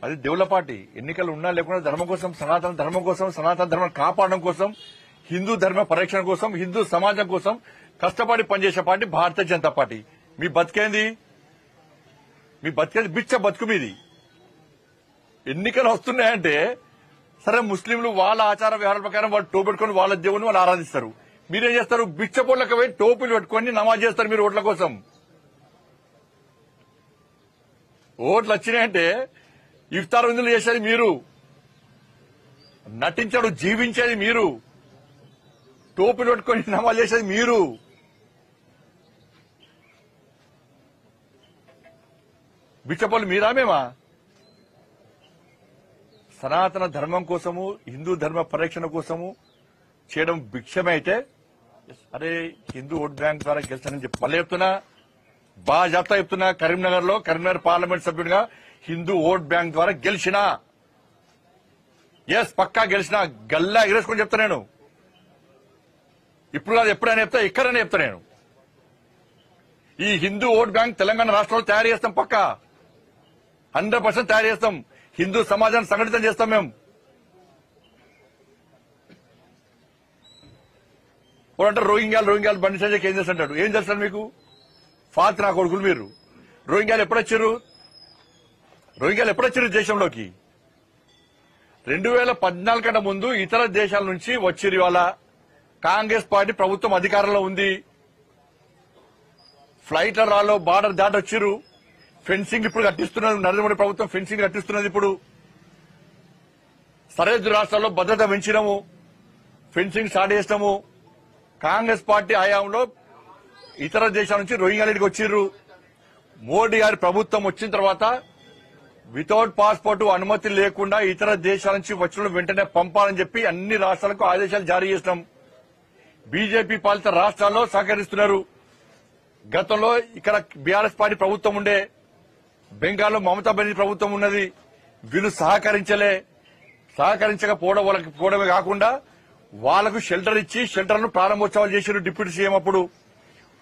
అది దేవుళ్ళ పార్టీ. ఎన్నికలు ఉన్నా లేకుండా ధర్మం కోసం, సనాతన ధర్మం కోసం, సనాతన ధర్మం కాపాడడం కోసం, హిందూ ధర్మ పరిరక్షణ కోసం, హిందూ సమాజం కోసం కష్టపడి పనిచేసే పార్టీ భారతీయ జనతా పార్టీ. మీ బతికేంది? మీ బతికేది బిచ్చ బతుకు మీది. ఎన్నికలు వస్తున్నాయంటే సరే, ముస్లింలు వాళ్ళ ఆచార వ్యవహారాల ప్రకారం వాళ్ళు టోపు పెట్టుకుని వాళ్ళ దేవుని వాళ్ళు ఆరాధిస్తారు. మీరేం చేస్తారు? బిచ్చ పొట్లకు పోయి టోపులు పెట్టుకుని నమాజ్ చేస్తారు మీరు ఓట్ల కోసం. ఓట్లు వచ్చినాయంటే ఇఫ్తార్ విందులు చేసేది మీరు, నటించడు జీవించేది మీరు, టోపులు పెట్టుకుని నమాజ్ చేసేది మీరు. బిచ్చపోలు మీరా మేమా? సనాతన ధర్మం కోసము, హిందూ ధర్మ పరిరక్షణ కోసము చేయడం భిక్షమే అయితే, అరే హిందూ ఓట్ బ్యాంక్ ద్వారా గెలుస్తానని చెప్పి మళ్ళీ చెప్తున్నా, బాగా చెప్తున్నా. కరీంనగర్ పార్లమెంట్ సభ్యుడిగా హిందూ ఓట్ బ్యాంక్ ద్వారా గెలిచినా, ఎస్ పక్కా గెలిచినా, గల్లా ఎగరేసుకొని చెప్తా నేను. ఇప్పుడు కాదు, ఎప్పుడైనా చెప్తా, ఎక్కడైనా చెప్తా నేను. ఈ హిందూ ఓట్ బ్యాంక్ తెలంగాణ రాష్ట్రంలో తయారు చేస్తాం, పక్కా 100% తయారు చేస్తాం. హిందూ సమాజాన్ని సంఘటితం చేస్తాం మేము. అంటే రోహింగ్యాలు బండి సంజయ్ ఏం చేస్తుంటాడు? ఏం చేస్తారు మీకు? ఫాత్రా కొడుకులు మీరు. రోహింగ్యాలు ఎప్పుడొచ్చారు దేశంలోకి? 2014 కన్నా ముందు ఇతర దేశాల నుంచి వచ్చిరు. ఇవాళ కాంగ్రెస్ పార్టీ ప్రభుత్వం అధికారంలో ఉంది. ఫ్లైట్ రాలో బార్డర్ దాటి వచ్చిరు. ఫెన్సింగ్ ఇప్పుడు కట్టిస్తున్నది నరేంద్ర మోడీ ప్రభుత్వం, ఫెన్సింగ్ కట్టిస్తున్నది. ఇప్పుడు సరిహద్దు రాష్ట్రాల్లో భద్రత పెంచినాము, ఫెన్సింగ్ స్టార్ట్ చేసినాము. కాంగ్రెస్ పార్టీ హయాంలో ఇతర దేశాల నుంచి రోహింగ్యాలకి వచ్చిర్రు. మోడీ గారి ప్రభుత్వం వచ్చిన తర్వాత వితౌట్ పాస్పోర్ట్ అనుమతి లేకుండా ఇతర దేశాల నుంచి వచ్చిన వెంటనే పంపాలని చెప్పి అన్ని రాష్ట్రాలకు ఆదేశాలు జారీ చేసినాం. బీజేపీ పాలిత రాష్ట్రాల్లో సహకరిస్తున్నారు. గతంలో ఇక్కడ బీఆర్ఎస్ పార్టీ ప్రభుత్వం ఉండే, బెంగాల్లో మమతా బెనర్జీ ప్రభుత్వం ఉన్నది. వీళ్ళు సహకరించకపోవడమే కాకుండా వాళ్లకు షెల్టర్ ఇచ్చి షెల్టర్ను ప్రారంభోత్సవాలు చేసిరు. డిప్యూటీ సీఎం అప్పుడు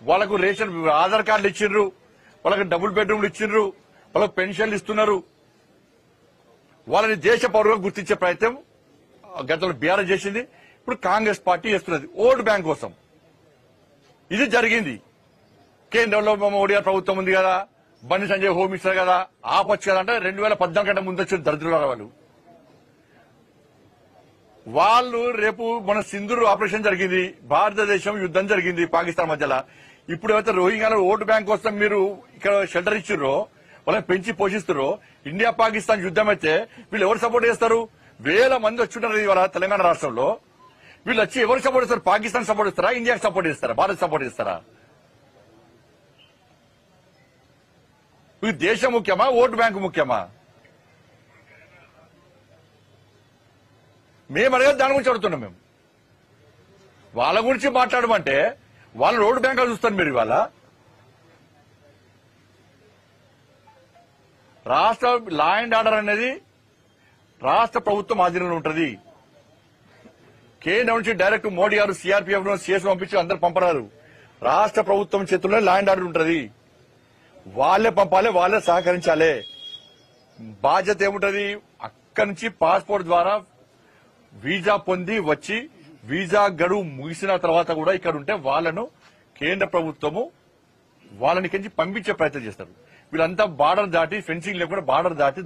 వాళ్లకు రేషన్ ఆధార్ కార్డులు ఇచ్చిండ్రు, వాళ్ళకి డబుల్ బెడ్రూమ్లు ఇచ్చిండ్రు, వాళ్ళకు పెన్షన్లు ఇస్తున్నారు. వాళ్ళని దేశ పౌరులుగా గుర్తించే ప్రయత్నం గతంలో బీఆర్ఎస్ చేసింది, ఇప్పుడు కాంగ్రెస్ పార్టీ చేస్తున్నది ఓటు బ్యాంక్ కోసం. ఇది జరిగింది. కేంద్రంలో మోడీ గారి ప్రభుత్వం ఉంది కదా, బండి సంజయ్ హోమ్ మినిస్టర్ కదా, ఆపొచ్చు కదా అంటే 2014 కంటే ముందు వచ్చిన దరిద్రుల వాళ్ళు రేపు మన సింధూర్ ఆపరేషన్ జరిగింది, భారతదేశం యుద్దం జరిగింది పాకిస్తాన్ మధ్యలో. ఇప్పుడు ఏవైతే రోహింగ్యాల ఓటు బ్యాంక్ కోసం మీరు ఇక్కడ షెల్టర్ ఇచ్చిర్రో, వాళ్ళని పెంచి పోషిస్తారో, ఇండియా పాకిస్తాన్ యుద్దం అయితే వీళ్ళు ఎవరు సపోర్ట్ చేస్తారు? వేల మంది వచ్చుంటారు ఇవాళ తెలంగాణ రాష్ట్రంలో. వీళ్ళు వచ్చి ఎవరు సపోర్ట్ చేస్తారు? పాకిస్తాన్ సపోర్ట్ చేస్తారా? ఇండియాకి సపోర్ట్ చేస్తారా? భారత్ సపోర్ట్ చేస్తారా? దేశం ముఖ్యమా? ఓటు బ్యాంకు ముఖ్యమా? మేము అడిగేది దాని గురించి అడుగుతున్నాం. మేము వాళ్ళ గురించి మాట్లాడమంటే వాళ్ళ ఓటు బ్యాంకులు చూస్తారు మీరు. ఇవాళ రాష్ట్ర లా అండ్ ఆర్డర్ అనేది రాష్ట్ర ప్రభుత్వం ఆధీనంలో ఉంటుంది. కేంద్రం నుంచి డైరెక్ట్ మోడీ గారు సిఆర్పీఎఫ్ సిఎస్ పంపించి అందరు పంపరారు. రాష్ట్ర ప్రభుత్వం చేతుల్లో లా అండ్ ఆర్డర్ ఉంటుంది. వాళ్లే పంపాలి, వాళ్లే సహకరించాలి. బాధ్యత ఏముంటది? అక్కడి నుంచి పాస్పోర్ట్ ద్వారా వీసా పొంది వచ్చి వీసా గడువు ముగిసిన తర్వాత కూడా ఇక్కడ ఉంటే వాళ్లను కేంద్ర ప్రభుత్వము వాళ్ళని కించి పంపించే ప్రయత్నం చేస్తారు. వీళ్ళంతా బార్డర్ దాటి, ఫెన్సింగ్ లేకుండా బార్డర్ దాటి